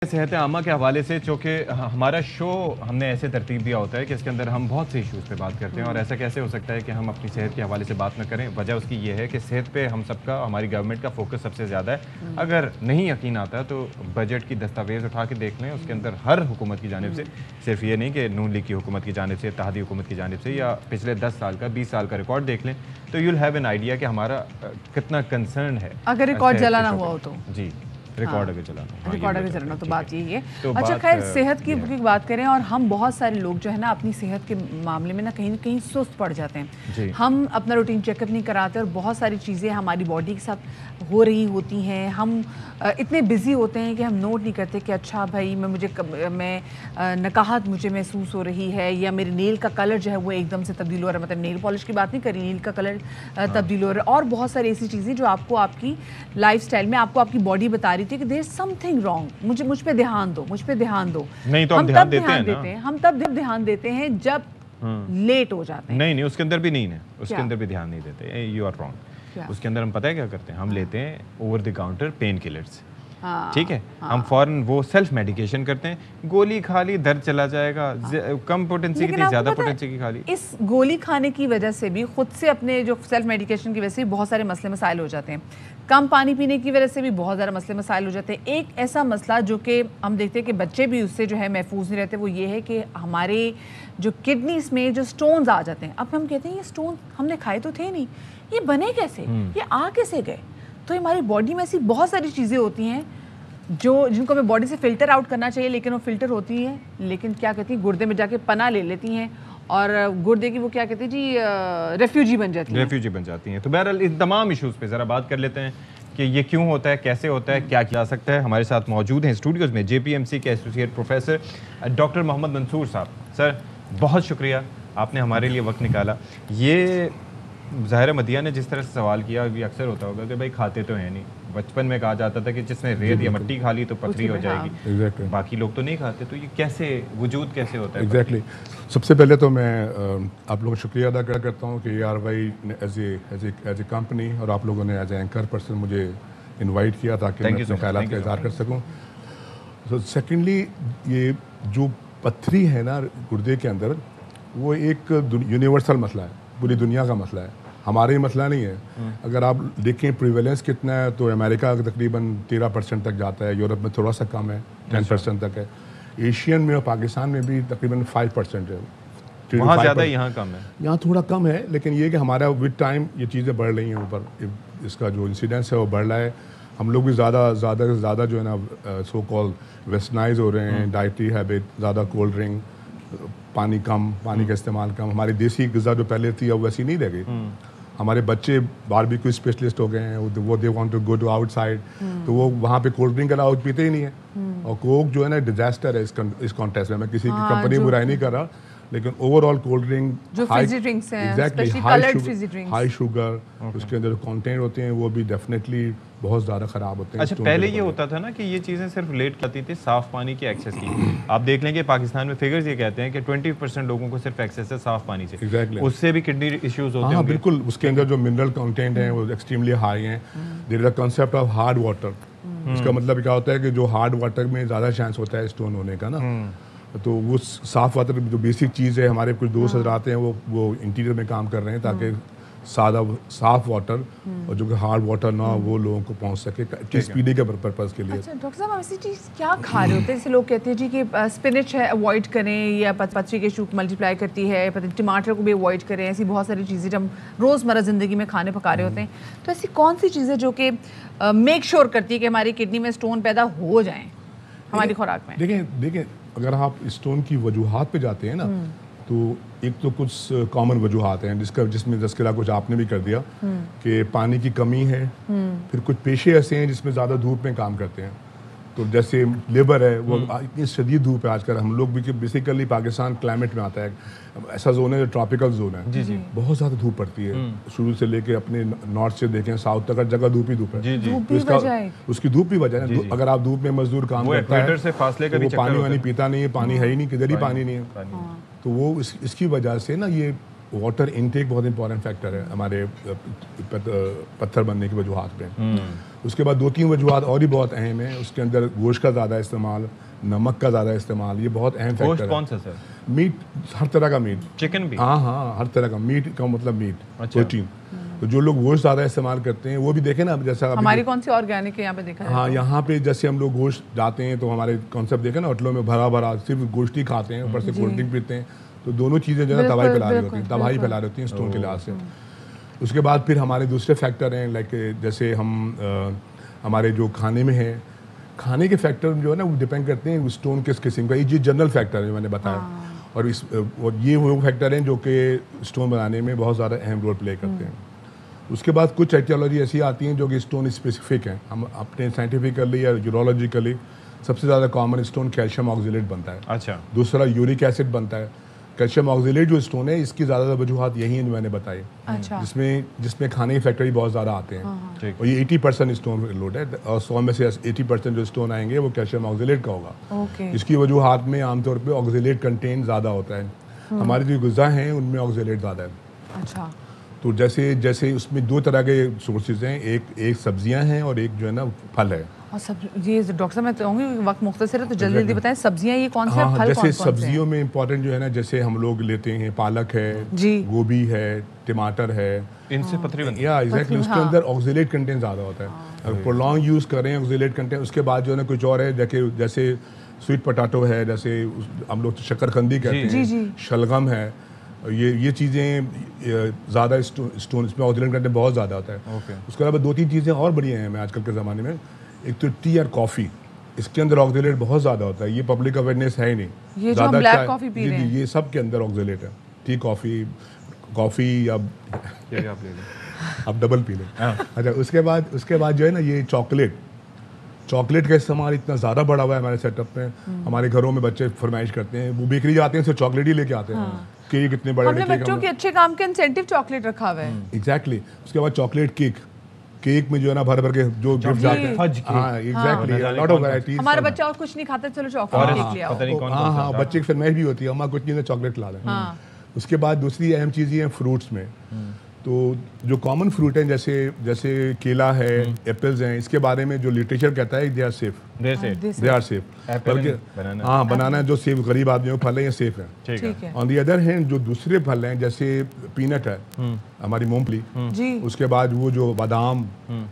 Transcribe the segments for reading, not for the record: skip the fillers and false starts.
सेहत आमा के हवाले से, चूँकि हमारा शो हमने ऐसे तरतीब दिया होता है कि इसके अंदर हम बहुत से इश्यूज़ पे बात करते हैं और ऐसा कैसे हो सकता है कि हम अपनी सेहत के हवाले से बात न करें। वजह उसकी ये है कि सेहत पे हम सबका, हमारी गवर्नमेंट का फोकस सबसे ज़्यादा है। अगर नहीं यकीन आता तो बजट की दस्तावेज़ उठा के देख लें, उसके अंदर हर हुकूमत की जानिब से, सिर्फ ये नहीं कि नून लीग की हुकूमत की जानिब से, इत्तेहादी हुकूमत की जानिब से, या पिछले 10 साल का 20 साल का रिकॉर्ड देख लें तो यूल हैव एन आइडिया कि हमारा कितना कंसर्न है। अगर रिकॉर्ड जला ना हुआ हो तो जी, रिकॉर्ड अगर चलाना, रिकॉर्ड अगर चलाना, तो बात यही है। तो अच्छा, खैर सेहत की बात करें, और हम बहुत सारे लोग जो है ना अपनी सेहत के मामले में ना कहीं सुस्त पड़ जाते हैं। हम अपना रूटीन चेकअप नहीं कराते और बहुत सारी चीज़ें हमारी बॉडी के साथ हो रही होती हैं। हम इतने बिजी होते हैं कि हम नोट नहीं करते कि अच्छा भाई मैं नकाहत मुझे महसूस हो रही है, या मेरे नेल का कलर जो है वो एकदम से तब्दील हो रहा है। मतलब नेल पॉलिश की बात नहीं करी, नेल का कलर तब्दील हो रहा है। और बहुत सारी ऐसी चीज़ें जो आपको आपकी लाइफस्टाइल में, आपको आपकी बॉडी बता रही थी कि देयर इज समथिंग रॉन्ग, मुझ पे ध्यान दो, मुझ पे ध्यान दो। नहीं तो हम ध्यान देते हैं, हम तब ध्यान देते हैं जब लेट हो जाते हैं। नहीं, उसके अंदर भी नहीं है, उसके अंदर भी ध्यान नहीं देते। You are wrong. उसके अंदर हम पता है क्या करते हैं, हम लेते हैं over the counter pain killers. ठीक है, हम फौरन वो सेल्फ मेडिकेशन करते हैं, गोली खा ली दर्द चला जाएगा। कम पोटेंसी की थी, ज्यादा पोटेंसी की खा ली। इस गोली खाने की वजह से भी, खुद से अपने जो सेल्फ मेडिकेशन की वजह से बहुत सारे मसले मसाइल हो जाते हैं। कम पानी पीने की वजह से भी बहुत ज़्यादा मसले मसाइल हो जाते हैं। एक ऐसा मसला जो कि हम देखते हैं कि बच्चे भी उससे जो है महफूज नहीं रहते, वो ये है कि हमारे जो किडनीज में जो स्टोन्स आ जाते हैं। अब हम कहते हैं ये स्टोन हमने खाए तो थे नहीं, ये बने कैसे, ये आ कैसे गए। तो हमारी बॉडी में ऐसी बहुत सारी चीज़ें होती हैं जिनको हमें बॉडी से फ़िल्टर आउट करना चाहिए, लेकिन वो फ़िल्टर होती हैं, लेकिन क्या कहती हैं, गुर्दे में जाके पनाह ले लेती हैं और गुर्दे की वो क्या कहते हैं जी, रेफ्यूजी बन जाती हैं। तो बहरहाल इन तमाम इशूज़ पे ज़रा बात कर लेते हैं कि ये क्यों होता है, कैसे होता है, क्या किया जा सकता है। हमारे साथ मौजूद हैं स्टूडियोज़ में JPMC के associate professor doctor Mohammad Mansoor साहब। सर, बहुत शुक्रिया, आपने हमारे लिए वक्त निकाला। ये ज़ाहिर मदिया ने जिस तरह से सवाल किया, ये अक्सर होता होगा कि भाई खाते तो हैं नहीं। बचपन में कहा जाता था कि जिसने रेत या मिट्टी खा ली तो पथरी हो जाएगी। बाकी लोग तो नहीं खाते, तो ये कैसे वजूद कैसे होता है? सबसे पहले तो मैं आप लोगों का शुक्रिया अदा करता हूँ कि यार भाई एज ए कंपनी और आप लोगों ने एज ए एंकर पर्सन मुझे इनवाइट किया ताकि मैं अपने ख्यालात का इज़हार कर सकूँ। तो सेकेंडली, ये जो पथरी है ना गुर्दे के अंदर, वो एक यूनिवर्सल मसला है, पूरी दुनिया का मसला है, हमारा ही मसला नहीं है। अगर आप देखें प्रिवेलेंस कितना है तो अमेरिका तकरीबन 13% तक जाता है, यूरोप में थोड़ा सा कम है, 10% तक है, एशियन में और पाकिस्तान में भी तकरीबन 5% है। वहाँ ज़्यादा, यहाँ कम है। यहाँ थोड़ा कम है, लेकिन ये कि हमारा विद टाइम ये चीज़ें बढ़ रही हैं, ऊपर इसका जो इंसिडेंस है वो बढ़ रहा है। हम लोग भी ज़्यादा जो है ना सो कॉल वेस्टर्नाइज हो रहे हैं, डाइटरी हैबिट, ज़्यादा कोल्ड ड्रिंक, पानी का इस्तेमाल कम। हमारी देसी ग़िज़ा जो पहले थी अब वैसी नहीं रह गई। हमारे बच्चे बारबेक्यू स्पेशलिस्ट हो गए हैं, वो they want to go to outside, तो वो वहाँ पे कोल्ड ड्रिंक अलाउड पीते ही नहीं है। और कोक जो है ना डिजास्टर है इस कॉन्टेस्ट में। मैं किसी की कंपनी बुराई नहीं कर रहा, लेकिन ओवरऑल कोल्ड ड्रिंक जो फिजी ड्रिंक्स हैं, specially coloured Fiji drinks, high sugar, उसके अंदर कंटेंट होते हैं वो भी डेफिनेटली बहुत ज़्यादा ख़राब होते हैं। अच्छा, पहले ये होता था ना कि ये चीज़ें सिर्फ लेट करती थी साफ़ पानी के एक्सेस की। आप देख लें कि पाकिस्तान में फिगर्स ये कहते हैं कि 20% लोगों को सिर्फ एक्सेस है साफ़ पानी से। Exactly. उससे भी किडनी इश्यूज होते हैं। हाँ बिल्कुल, उसके अंदर जो मिनरल कंटेंट है वो एक्सट्रीमली हाई हैं। There is a concept of hard water. इसका मतलब क्या होता है कि जो हार्ड वाटर में ज़्यादा चांस होता है स्टोन होने का ना, तो वो साफ़ वाटर जो बेसिक चीज़ है, हमारे कुछ दोस्त हज़रात आते हैं वो इंटीरियर में काम कर रहे हैं ताकि साफ वाटर और जो कि हार्ड वाटर ना वो लोगों को पहुंच सके चीज़ पीने के पर्पज़ के लिए। अच्छा डॉक्टर साहब, ऐसी चीज़ क्या खा रहे होते हैं? जैसे लोग कहते हैं जी कि स्पिनच है अवॉइड करें, या पथरी के शूक मल्टीप्लाई करती है, टमाटर को भी अवॉइड करें। ऐसी बहुत सारी चीज़ें जब रोज़मर्रा ज़िंदगी में खाने पका रहे होते हैं, तो ऐसी कौन सी चीज़ें जो कि मेक श्योर करती है कि हमारी किडनी में स्टोन पैदा हो जाएँ हमारी खुराक में? देखें, अगर आप स्टोन की वजूहात पे जाते हैं ना, तो एक तो कुछ कॉमन वजूहात हैं जिसमें तस्करा कुछ आपने भी कर दिया कि पानी की कमी है। फिर कुछ पेशे ऐसे हैं जिसमें ज़्यादा धूप में काम करते हैं, तो जैसे लेबर है वो इतनी शदीद धूप है आजकल। हम लोग भी बेसिकली पाकिस्तान क्लाइमेट में आता है, ऐसा जोन है जो ट्रॉपिकल जोन है। जी। बहुत ज़्यादा धूप पड़ती है, शुरू से लेके अपने नॉर्थ से देखें साउथ तक हर जगह धूप ही धूप है। तो उसकी धूप भी वजह है। अगर आप धूप में मजदूर काम करता है से फासले का वो पानी वानी पीता नहीं है, पानी है ही नहीं, किधर ही पानी नहीं है। तो वो इसकी वजह से ना ये वाटर इनटेक बहुत इंपॉर्टेंट फैक्टर है हमारे पत्थर बनने की वजूहत पे। उसके बाद 2-3 वजूहत और भी बहुत अहम है, उसके अंदर गोश्त का ज़्यादा इस्तेमाल, नमक का ज़्यादा इस्तेमाल, ये बहुत अहम फैक्टर है। कौन सा सर? मीट, हर तरह का मीट, चिकन भी? हाँ, हर तरह का मीट का मतलब मीट, अच्छा। प्रोटीन। तो जो लोग गोश्त ज़्यादा इस्तेमाल करते हैं वो भी देखें ना, जैसा हमारी कौन सी ऑर्गेनिक है यहाँ पे देखा जाए हाँ, तो? यहाँ पे जैसे हम लोग गोश्त जाते हैं तो हमारे कॉन्सेप्ट देखें ना, होटलों में भरा भरा सिर्फ गोश्त ही खाते हैं, ऊपर से कोल्ड ड्रिंक पीते हैं, तो दोनों चीज़ें जो है तबाही फैला रही होती हैं, तबाही फैला रही होती हैं स्टोन के लिहाज से। उसके बाद फिर हमारे दूसरे फैक्टर हैं, लाइक जैसे हम हमारे जो खाने में है, खाने के फैक्टर जो है ना वो डिपेंड करते हैं स्टोन किस किस्म का, ये जनरल फैक्टर है जो मैंने बताया। और ये वो फैक्टर हैं जो कि स्टोन बनाने में बहुत ज़्यादा अहम रोल प्ले करते हैं। उसके बाद कुछ एटियोलॉजी ऐसी आती हैं जो कि स्टोन स्पेसिफिक हैं। हम अपने साइंटिफिकली या यूरोलॉजिकली सबसे ज़्यादा कॉमन स्टोन कैल्शियम ऑक्जेलेट बनता है। अच्छा। दूसरा यूरिक एसिड बनता है। कैल्शियम ऑक्जेलेट जो स्टोन है इसकी ज़्यादा वजूहत यही है जो मैंने बताई। अच्छा। जिसमें खाने के फैक्टर भी बहुत ज़्यादा आते हैं। और ये 80% स्टोन लोड है, और 100 में से 80% जो स्टोन आएंगे वो कैल्शियम ऑक्जेलेट का होगा। इसकी वजूहत में आमतौर पर ऑक्जेलेट कंटेंट ज़्यादा होता है। हमारी जो ग़िज़ा हैं उनमें ऑक्जेलेट ज़्यादा है। अच्छा। तो जैसे उसमें 2 तरह के सोर्सेज हैं, एक सब्जियां हैं और एक जो है ना फल है। और सब ये डॉक्टर साहब मैं चाहूँगी वक्त मुख्तसर है तो जल्दी बताएं, सब्जियां ये कौन से हैं, फल जैसे कौन-कौन से हैं? सब्जियों में इंपॉर्टेंट जो है ना, जैसे हम लोग लेते हैं पालक है, गोभी है, टमाटर है, इनसे पथरी बनती है। या एग्जैक्टली, उसके अंदर ऑक्जेलेट कंटेंट ज़्यादा होता है। अगर प्रोलॉन्ग यूज़ करें ऑक्जेलेट कंटेंट, उसके बाद जो है ना कुछ और है, जैसे स्वीट पोटैटो है, जैसे हम लोग शकरकंदी कहते हैं, शलगम है, ये चीज़ें ज़्यादा स्टोन इसमें ऑक्जेलेट कंटेंट बहुत ज़्यादा होता है। उसके अलावा 2-3 चीज़ें और बढ़िया हैं आजकल के ज़माने में। एक तो टी और कॉफ़ी, इसके अंदर ऑक्जेलेट बहुत ज़्यादा होता है। ये पब्लिक अवेयरनेस है ही नहीं। ये जो हम ब्लैक कॉफ़ी पी रहे हैं, ये सब के अंदर ऑक्जेलेट है। टी, कॉफ़ी अब आप ले लें, अब डबल पी लें। अच्छा, उसके बाद जो है ना ये चॉकलेट का इस्तेमाल इतना ज़्यादा बढ़ा हुआ है हमारे सेटअप में। हमारे घरों में बच्चे फरमाइश करते हैं, वो बेकरी जाते हैं सिर्फ चॉकलेट ही लेके आते हैं। केक इतने बड़े हमने बच्चों के अच्छे काम के इंसेंटिव चॉकलेट रखा हुआ है। एग्जैक्टली। उसके बाद चॉकलेट केक में जो है ना भर के जो गिफ्ट जाते हैं, हाँ एग्जैक्टली, लॉट ऑफ वैरायटीज। हमारा बच्चा और कुछ नहीं खाता, चलो चॉकलेट केक ले आओ। हाँ, बच्चे की फरमाइश भी होती है, अम्मा कुछ नहीं चॉकलेट ला दें। उसके बाद दूसरी अहम चीज़ ये है फ्रूट्स में। तो जो कॉमन फ्रूट हैं जैसे केला है, एप्पल्स हैं, इसके बारे में जो लिटरेचर कहता है दे आर सेफ। बल्कि हाँ, बनाना जो सेफ गरीब आदमियों को फल है ये सेफ है। ऑन दी अदर हैंड जो दूसरे फल हैं जैसे पीनट है, हमारी मूंगफली, उसके बाद वो जो बादाम,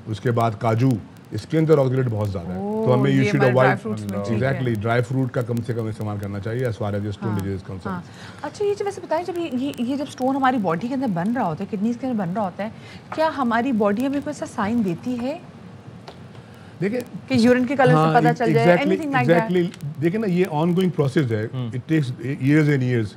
उसके बाद काजू, इसके अंदर ऑक्जेलेट बहुत ज़्यादा है। तो हमें you should avoid exactly dry fruit का कम से कम इस्तेमाल करना चाहिए as far as stone disease concern. अच्छा, ये वैसे बताएं, जब ये जब स्टोन हमारी बॉडी के अंदर बन रहा होता है, किडनीज के अंदर बन रहा होता है, क्या हमारी बॉडी हमें कोई ऐसा साइन देती है? देखिए कि यूरिन के कलर से पता चल जाए, एनीथिंग लाइक दैट? देखिए ना, ये ऑनगोइंग प्रोसेस है, it takes years and years.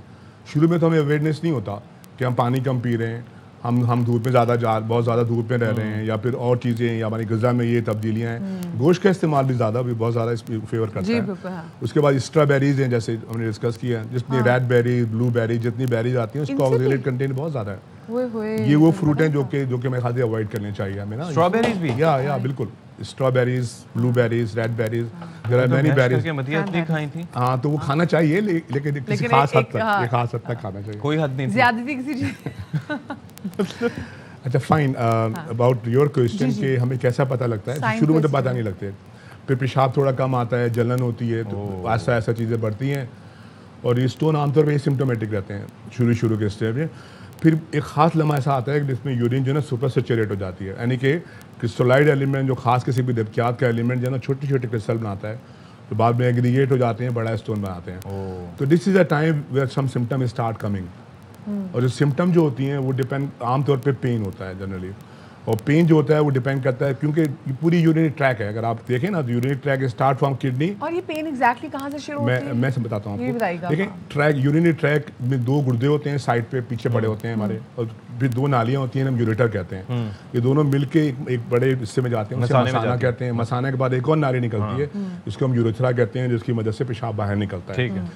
शुरू में तो हमें अवेयरनेस नहीं होता कि हम पानी कम पी रहे हैं, हम धूप में बहुत ज़्यादा धूप में रह रहे हैं, या फिर और चीज़ें, या हमारी ग़िज़ा में ये तब्दीलियाँ हैं। गोश्त का इस्तेमाल भी बहुत ज़्यादा इस पर फेवर करता है। उसके बाद स्ट्रॉबेरीज हैं, जैसे हमने डिस्कस किया, जितनी रेड बेरी, ब्लू बेरी, जितनी बेरीज आती हैं उसका ऑक्जेलेट कंटेंट बहुत ज़्यादा है। ये वो फ्रूट हैं जो कि मैं खाते अवॉइड करने चाहिए हमें ना। स्ट्रॉबेरीज भी? या बिल्कुल, strawberries, blueberries, red berries, there are many berries. हाँ, तो वो खाना चाहिए, लेकिन किसी खास हद तक खाना चाहिए। कोई हद नहीं, ज़्यादती किसी चीज़। अच्छा, फाइन। अबाउट योर क्वेश्चन कि हमें कैसा पता लगता है, शुरू में तो पता नहीं लगते, फिर पेशाब थोड़ा कम आता है, जलन होती है, तो ऐसा चीज़ें बढ़ती हैं। और ये स्टोन आमतौर पर सिम्टोमेटिक रहते हैं शुरू के स्टेज में। फिर एक ख़ास लम्हा ऐसा आता है जिसमें यूरिन जो है ना सुपर सैचुरेट हो जाती है, यानी कि क्रिस्टलाइड एलिमेंट जो खास किसी भी दबकियात का एलिमेंट जो है ना छोटे छोटे क्रिस्टल बनाता है, तो बाद में एग्रीगेट हो जाते हैं, बड़ा स्टोन बनाते हैं। तो this is a time where some symptom start coming. और जो सिम्टम जो होती हैं वो डिपेंड, आमतौर पे पेन होता है जनरली, और पेन जो होता है वो डिपेंड करता है, क्योंकि ये पूरी यूरिनरी ट्रैक है। अगर आप देखें ना, तो urinary track start from kidney. और ये पेन एग्जैक्टली कहाँ से शुरू होती है? मैं बताता हूँ आपको। देखें, यूरिनरी ट्रैक में 2 गुर्दे होते हैं, साइड पे पीछे पड़े होते हैं हमारे, और फिर 2 नालियाँ होती हैं, हम यूरेटर कहते हैं। ये दोनों मिलके एक बड़े हिस्से में जाते हैं, उसे मसाना कहते हैं। मसाना के बाद एक और नाली निकलती है, जिसको हम यूरेथ्रा कहते हैं, जिसकी मदद से पेशाब बाहर निकलता है।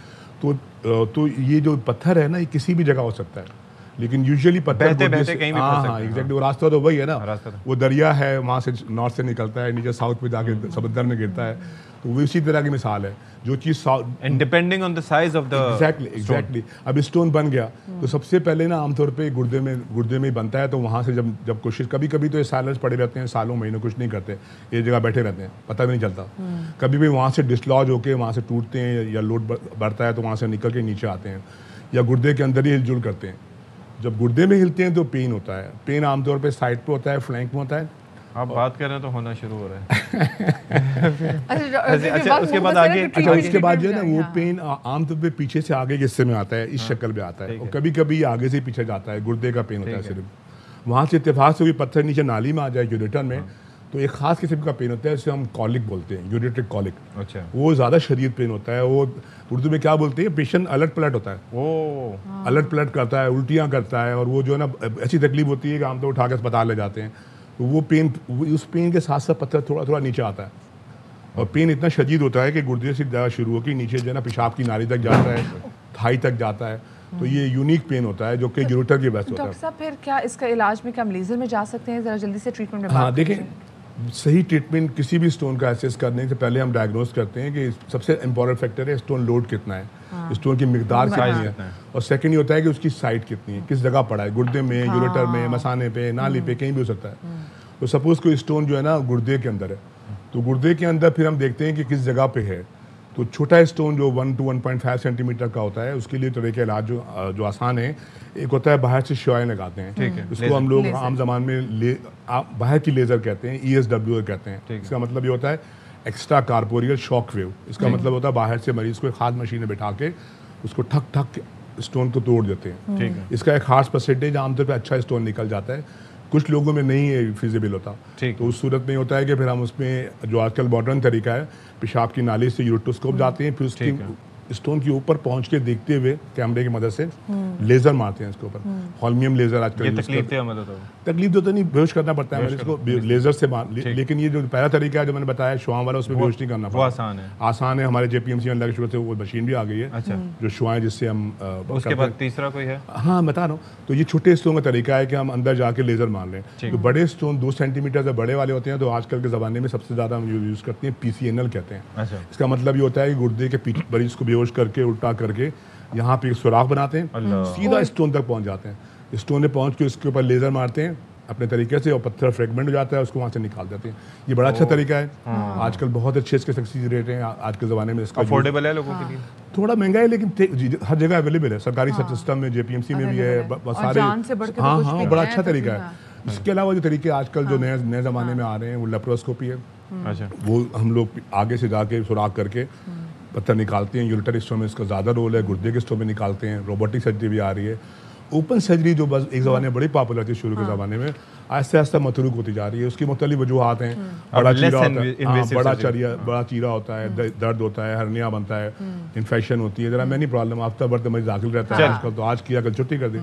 तो ये जो पत्थर है ना, ये किसी भी जगह हो सकता है, लेकिन यूजुअली पत्थर बहते कहीं भी फंस सकते हैं। एग्जैक्टली, वो रास्ता तो वही है ना, वो दरिया है, वहाँ से नॉर्थ से निकलता है, नीचे साउथ में जाके समंदर में गिरता है। तो वो इसी तरह की मिसाल है। जो चीज़ and depending on the size of the exactly अब स्टोन बन गया तो सबसे पहले ना आमतौर पे गुर्दे में ही बनता है। तो वहाँ से जब कोशिश, कभी कभी तो ये साइलेंस पड़े रहते हैं, सालों महीनों कुछ नहीं करते, एक जगह बैठे रहते हैं, पता भी नहीं चलता। कभी भी वहाँ से डिसलॉज होकर वहाँ से टूटते हैं या लोड बढ़ता है तो वहाँ से निकल के नीचे आते हैं, या गुर्दे के अंदर ही हिलजुल करते हैं। जब गुर्दे में हिलते हैं तो पेन होता है। पेन आमतौर पे साइड पे होता है, फ्लैंक में होता है। आप बात कर रहे हैं तो होना शुरू हो रहा है। अच्छा, उसके बाद आगे, उसके बाद जो है ना वो पेन आमतौर पे पीछे से आगे के हिस्से में आता है, इस शक्ल में आता है, और कभी कभी आगे से पीछे जाता है। गुर्दे का पेन होता है सिर्फ। वहाँ से इत्तेफाक से कोई पत्थर नीचे नाली में आ जाए यूरेटर में, तो एक खास किस्म का पेन होता है, जिसे हम कॉलिक बोलते हैं, यूरेट्रिक कॉलिक। अच्छा, वो ज़्यादा शदीद पेन होता है। वो उर्दू में क्या बोलते हैं, पेशेंट अलट पलट होता है, वो अलट पलट करता है, उल्टियाँ करता है, और वो जो है ना ऐसी तकलीफ होती है कि आमतौर उठा के अस्पताल ले जाते हैं। तो वो पेन, उस पेन के साथ साथ पत्थर थोड़ा थोड़ा नीचे आता है, और पेन इतना शदीद होता है कि गुर्दे से ज़्यादा शुरू होकर नीचे जो है ना पेशाब की नाली तक जाता है, थाई तक जाता है। तो ये यूनिक पेन होता है जो कि यूरेटर की वजह से होता है। डॉक्टर साहब, फिर क्या इसका इलाज में क्या हम लेजर में जा सकते हैं? जरा जल्दी से ट्रीटमेंट में हाँ, देखें, सही ट्रीटमेंट किसी भी स्टोन का एसेस करने से पहले हम डायग्नोस करते हैं कि सबसे इंपॉर्टेंट फैक्टर है स्टोन लोड कितना है, स्टोन की मिकदार कितनी है, और सेकंड ये होता है कि उसकी साइट कितनी है, किस जगह पड़ा है, गुर्दे में, यूरेटर में, मसाने पे, नाली पे, कहीं भी हो सकता है। तो सपोज कोई स्टोन जो है ना गुर्दे के अंदर है, तो गुर्दे के अंदर फिर हम देखते हैं कि किस जगह पे है। तो छोटा स्टोन जो 1 to 1.5 सेंटीमीटर का होता है, उसके लिए तरह के इलाज जो आसान है, एक होता है बाहर से शुआएं लगाते हैं, ठीक है, उसको हम लोग आम जबान में बाहर की लेज़र कहते हैं, ESWL कहते हैं। इसका मतलब ये होता है एक्स्ट्रा कार्पोरियल शॉक वेव। इसका मतलब होता है बाहर से मरीज को एक खास मशीन में बैठा के उसको ठक ठक स्टोन को तोड़ देते हैं। ठीक है, इसका एक खास परसेंटेज आमतौर पर अच्छा स्टोन निकल जाता है, कुछ लोगों में नहीं फिजिबल होता। तो उस सूरत में होता है कि फिर हम उसमें जो आजकल मॉडर्न तरीका है, पेशाब की नाली से यूरोटोस्कोप जाते हैं, फिर उसकी स्टोन के ऊपर पहुंच के देखते हुए कैमरे की मदद से लेजर मारते हैं इसके ऊपर। हॉल्मियम लेजर आजकल तकलीफ तो नहीं, बेहोश करना पड़ता है इसको लेजर से मार। लेकिन ये जो पहला तरीका है जो मैंने बताया शुआ वाला, उसमें बेहोश नहीं करना पड़ता, आसान है। हमारे JPMC में अल्लाह की शुक्र से वो मशीन भी आ गई है जो शुआएं जिससे हम। उसके बाद तीसरा कोई है? हाँ, बता रहा हूँ। तो ये छोटे स्टोन का तरीका है कि हम अंदर जाके लेजर मार लें। तो बड़े स्टोन 2 सेंटीमीटर से बड़े वाले होते हैं, तो आजकल के ज़माने में सबसे ज़्यादा हम यूज़ करते हैं PCNL कहते हैं। इसका मतलब ये होता है कि गुर्दे के पीछे मरीज को बेहोश करके उल्टा करके यहाँ पे सुराख बनाते हैं, सीधा स्टोन तक पहुँच जाते हैं। स्टोन में पहुँच के उसके ऊपर लेज़र मारते हैं अपने तरीके से, और पत्थर फ्रेगमेंट हो जाता है, उसको वहाँ से निकाल देते हैं। ये बड़ा अच्छा तरीका है। आजकल बहुत अच्छे इसके सक्सेस रेट हैं आज के ज़माने में। इसका अफोर्डेबल है लोगों के लिए, थोड़ा महंगा है लेकिन हर जगह अवेलेबल है, सरकारी सिस्टम में, JPMC में भी है सारे। हाँ, बड़ा अच्छा तरीका है। इसके अलावा जो तरीके आजकल जो नए ज़माने में आ रहे हैं वो लेप्रोस्कोपी है। अच्छा, वो हम लोग आगे से जाके सुराख करके पत्थर निकालते हैं। यूरेटर स्टोन में इसका ज़्यादा रोल है, गुर्दे के स्टोन में निकालते हैं। रोबोटिक सर्जरी भी आ रही है। ओपन सर्जरी जो बस एक ज़माने में बड़ी पॉपुलर थी शुरू के ज़माने में, आहिस्ता आहिस्ता मतरूक होती जा रही है। उसकी मुख्तलिफ वजूहात हैं। बड़ा चीरा होता है, बड़ा चीरा होता है, दर्द होता है, हर्निया बनता है, इन्फेक्शन होती है, जरा मैनी प्रॉब्लम आफ्टर बर्थ मरीज दाखिल रहता है आजकल। तो आज किया, कल छुट्टी कर दी।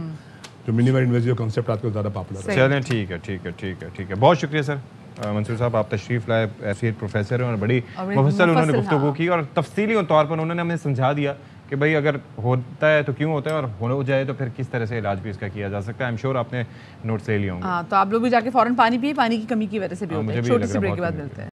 जो मिनिमल इन्वेजिव कॉन्सेप्ट आजकल ज़्यादा पॉपुलर है। चलें, ठीक है। बहुत शुक्रिया सर मंसूर साहब, आप तशरीफ़ लाए, एसोसिएट प्रोफेसर हैं और बड़ी मुफस्सल उन्होंने गुफ्तगू की और तफसीली तौर पर उन्होंने हमें समझा दिया कि भाई अगर होता है तो क्यों होता है, और हो जाए तो फिर किस तरह से इलाज भी इसका किया जा सकता है। आई एम श्योर आपने नोट्स ले लिए होंगे। तो आप लोग भी जाके फ़ौरन पानी पिए, पानी की कमी की वजह से भी होता है। छोटी सी ब्रेक के बाद मिलते हैं।